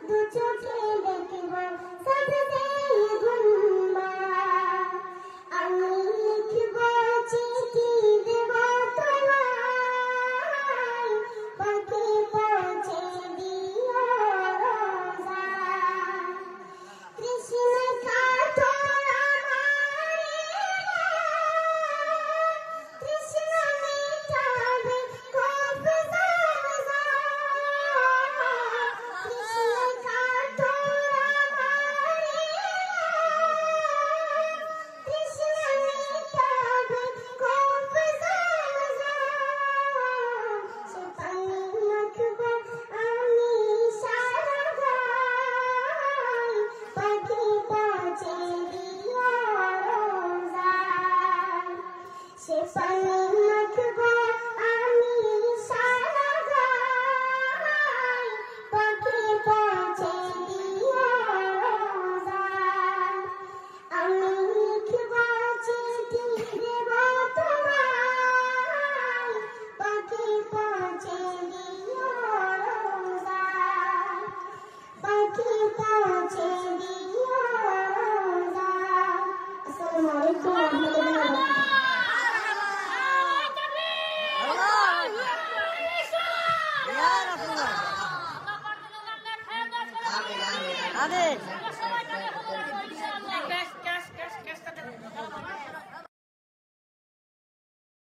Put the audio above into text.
দু চোখে দেখব সাজতে গুনবা আমি লিখব চিঠি দেব তোমায় পাখি পৌঁছে দিও রোজা কৃষ্ণ কাঠোর কৃষ্ণ মিটাবে কফ জামজা কৃষ্ণ কাঠোর কৃষ্ণ মিটাবে কফ জামজা সে পানি মাখব আমি সারা গায় পাখি পৌঁছে দিও রোজা সে পানি মাখব আমি সারা গায় পাখি পৌঁছে দিও রোজা আমি লিখব চিঠি দেব তোমায় পাখি পৌঁছে দিও রোজা পাখি পৌঁছে দিও রোজা আসসালামু আলাইকুম ওয়া রাহমাতুল্লাহি আমিন